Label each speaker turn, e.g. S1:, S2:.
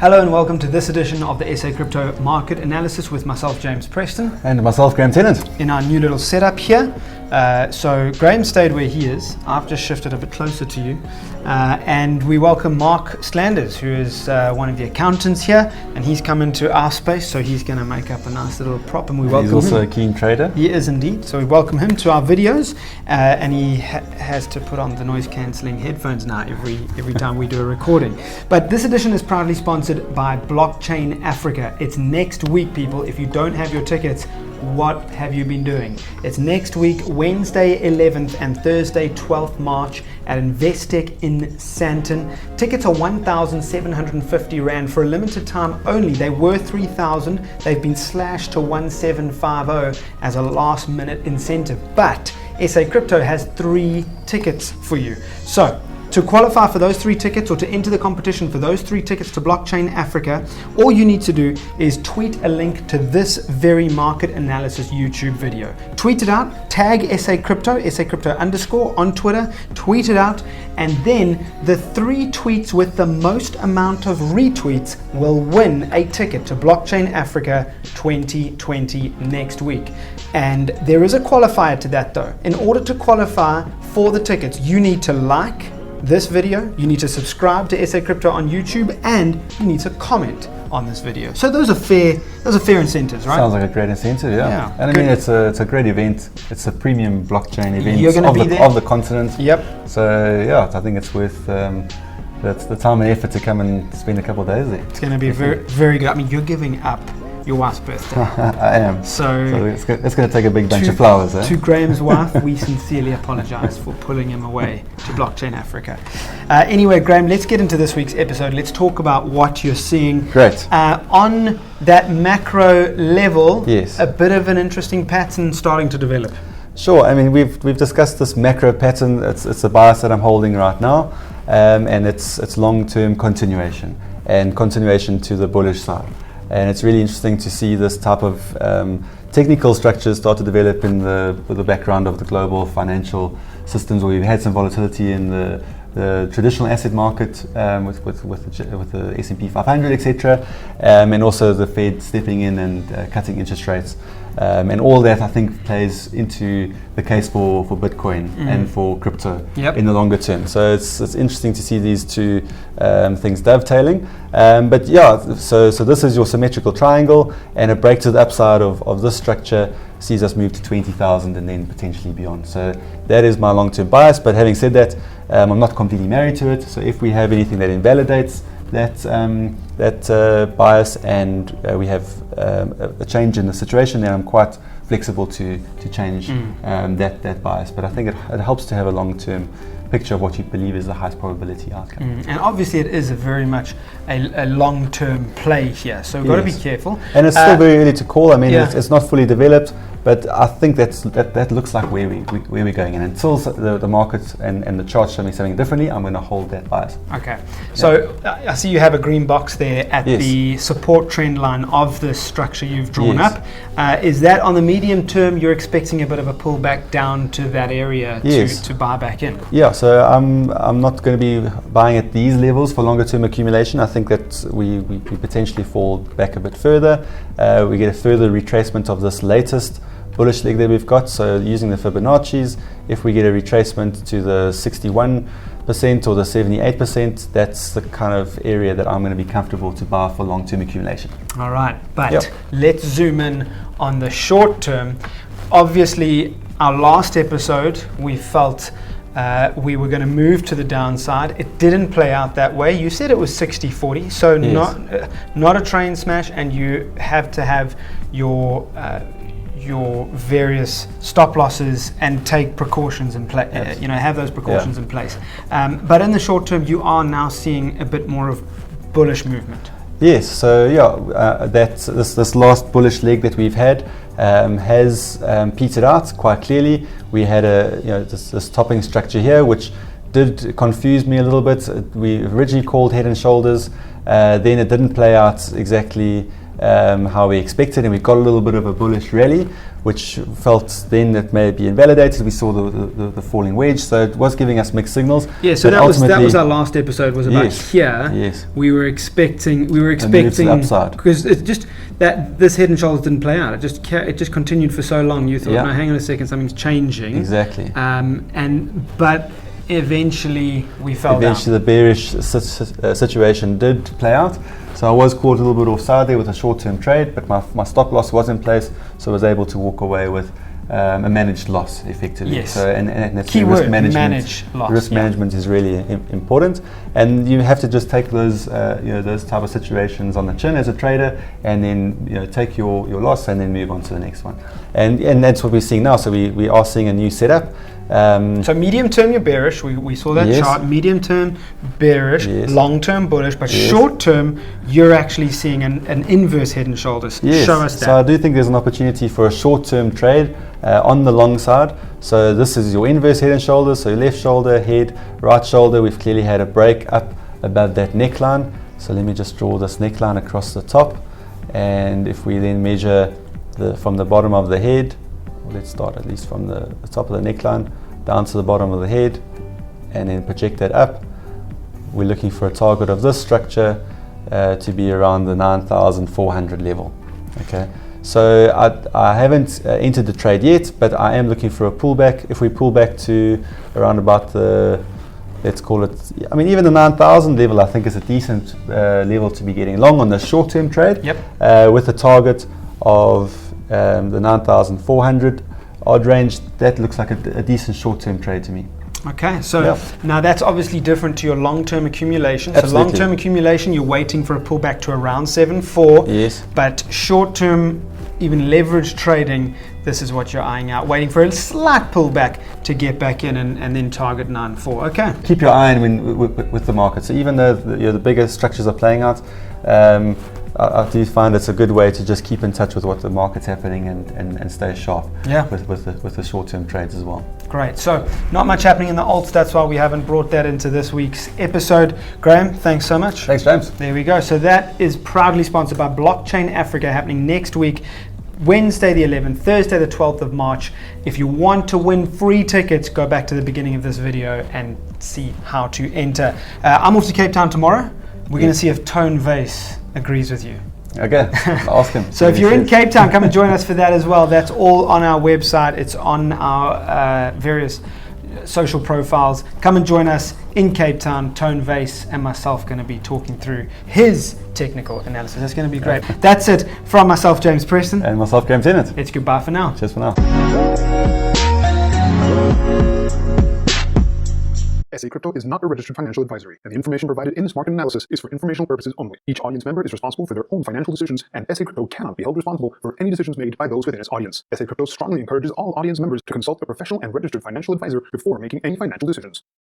S1: Hello and welcome to this edition of the SA Crypto Market Analysis with myself, James Preston.
S2: And myself, Graeme Tennant.
S1: In our new little setup here. So Graeme stayed where he is. I've just shifted a bit closer to you. And we welcome Mark Slanders, who is one of the accountants here. And he's come into our space, so he's going to make up a nice little prop. And we welcome him.
S2: He's also a keen trader.
S1: He is indeed. So we welcome him to our videos. And he has to put on the noise cancelling headphones now every time we do a recording. But this edition is proudly sponsored by Blockchain Africa. It's next week, people. If you don't have your tickets, what have you been doing? It's next week, Wednesday 11th and Thursday 12th March at Investec in Sandton. Tickets are 1,750 Rand for a limited time only. They were 3,000. They've been slashed to 1,750 as a last minute incentive. But SA Crypto has 3 tickets for you. So, to qualify for those 3 tickets or to enter the competition for those 3 tickets to Blockchain Africa, all you need to do is tweet a link to this very market analysis YouTube video. Tweet it out, tag SA Crypto _ on Twitter, tweet it out, and then the 3 tweets with the most amount of retweets will win a ticket to Blockchain Africa 2020 next week. And there is a qualifier to that though. In order to qualify for the tickets, you need to like this video, you need to subscribe to SA Crypto on YouTube, and you need to comment on this video. So those are fair incentives, right?
S2: Sounds like a great incentive, yeah. And I mean, it's a great event. It's a premium blockchain event of the continent.
S1: Yep.
S2: So yeah, I think it's worth that's the time and effort to come and spend a couple of days there.
S1: It's going to be very good. I mean, you're giving up your wife's birthday.
S2: I am.
S1: So
S2: it's going to take a big bunch of flowers.
S1: To Graeme's wife, we sincerely apologize for pulling him away to Blockchain Africa. Anyway, Graeme, let's get into this week's episode. Let's talk about what you're seeing.
S2: Great.
S1: On that macro level,
S2: yes,
S1: a bit of an interesting pattern starting to develop.
S2: Sure. I mean, we've discussed this macro pattern. It's a bias that I'm holding right now, and it's long-term continuation to the bullish side. And it's really interesting to see this type of technical structures start to develop in the background of the global financial systems, where we've had some volatility in the traditional asset market with the S&P 500, etc., and also the Fed stepping in and cutting interest rates. And all that, I think, plays into the case for Bitcoin and for crypto in the longer term. So it's interesting to see these two things dovetailing. But yeah, so this is your symmetrical triangle, and a break to the upside of this structure sees us move to 20,000 and then potentially beyond. So that is my long-term bias. But having said that, I'm not completely married to it. So if we have anything that invalidates that bias, and we have a change in the situation, then I'm quite flexible to change that bias. But I think it helps to have a long-term picture of what you believe is the highest probability outcome. And
S1: obviously it is very much a long-term play here, so we've got to be careful.
S2: And it's still very early to call. I mean, it's not fully developed, but I think that looks like where we're going. And until the market and the chart show me something differently, I'm going to hold that bias.
S1: Okay. So I see you have a green box there at the support trend line of the structure you've drawn up. Is that on the medium term, you're expecting a bit of a pullback down to that area to buy back in?
S2: Yeah, so I'm not going to be buying at these levels for longer term accumulation. I think that we potentially fall back a bit further. We get a further retracement of this latest bullish leg that we've got. So using the Fibonacci's, if we get a retracement to the 61% or the 78%, that's the kind of area that I'm going to be comfortable to buy for long-term accumulation.
S1: All right, but let's zoom in on the short term. Obviously, our last episode, we felt we were going to move to the downside. It didn't play out that way. You said it was 60-40, so not a train smash, and you have to have your various stop losses and take precautions in place. Have those precautions in place. But in the short term, you are now seeing a bit more of bullish movement.
S2: Yes. So this last bullish leg that we've had has petered out quite clearly. We had this topping structure here, which did confuse me a little bit. We originally called head and shoulders, then it didn't play out exactly how we expected, and we got a little bit of a bullish rally, which felt then that may be invalidated. We saw the falling wedge, so it was giving us mixed signals.
S1: Yeah, so that was our last episode, was about here.
S2: Yes.
S1: We were expecting
S2: upside,
S1: because it's just that this head and shoulders didn't play out. It just continued for so long. You thought, no, hang on a second, something's changing.
S2: Exactly.
S1: But eventually we fell down.
S2: Eventually the bearish situation did play out. So I was caught a little bit offside there with a short-term trade, but my stop loss was in place, so I was able to walk away with a managed loss effectively.
S1: Yes.
S2: So and that's
S1: keyword,
S2: risk management.
S1: manage loss.
S2: Risk management is really important, and you have to just take those those type of situations on the chin as a trader, and then take your loss and then move on to the next one. And that's what we're seeing now. So we are seeing a new setup.
S1: So medium term you're bearish, we saw that chart, medium term bearish, long term bullish, but short term you're actually seeing an inverse head and shoulders. Show us that.
S2: So I do think there's an opportunity for a short term trade on the long side. So this is your inverse head and shoulders, so your left shoulder, head, right shoulder. We've clearly had a break up above that neckline. So let me just draw this neckline across the top, and if we then measure from the bottom of the head, let's start at least from the top of the neckline down to the bottom of the head, and then project that up. We're looking for a target of this structure to be around the 9,400 level. Okay, so I haven't entered the trade yet, but I am looking for a pullback. If we pull back to around about the, let's call it, I mean, even the 9,000 level, I think is a decent level to be getting long on the short-term trade. With a target of the 9,400 odd range. That looks like a decent short-term trade to me.
S1: Okay, so now that's obviously different to your long-term accumulation.
S2: Absolutely.
S1: So long-term accumulation, you're waiting for a pullback to around 7.4.
S2: Yes.
S1: But short-term, even leverage trading, this is what you're eyeing out, waiting for a slight pullback to get back in and then target 9.4. Okay.
S2: Keep your eye on with the market. So even though the bigger structures are playing out, I do find it's a good way to just keep in touch with what the market's happening and stay sharp with the short-term trades as well.
S1: Great. So not much happening in the alts. That's why we haven't brought that into this week's episode. Graeme, thanks so much.
S2: Thanks, James.
S1: There we go. So that is proudly sponsored by Blockchain Africa, happening next week, Wednesday the 11th, Thursday the 12th of March. If you want to win free tickets, go back to the beginning of this video and see how to enter. I'm off to Cape Town tomorrow. We're going to see if Tone Vase agrees with you.
S2: Okay, ask him.
S1: So if you're in Cape Town, come and join us for that as well. That's all on our website. It's on our various social profiles. Come and join us in Cape Town. Tone Vase and myself going to be talking through his technical analysis. That's going to be great. That's it from myself, James Preston.
S2: And myself, Graeme Tennant.
S1: It's goodbye for now.
S2: Cheers for now.
S3: SA Crypto is not a registered financial advisory, and the information provided in this market analysis is for informational purposes only. Each audience member is responsible for their own financial decisions, and SA Crypto cannot be held responsible for any decisions made by those within its audience. SA Crypto strongly encourages all audience members to consult a professional and registered financial advisor before making any financial decisions.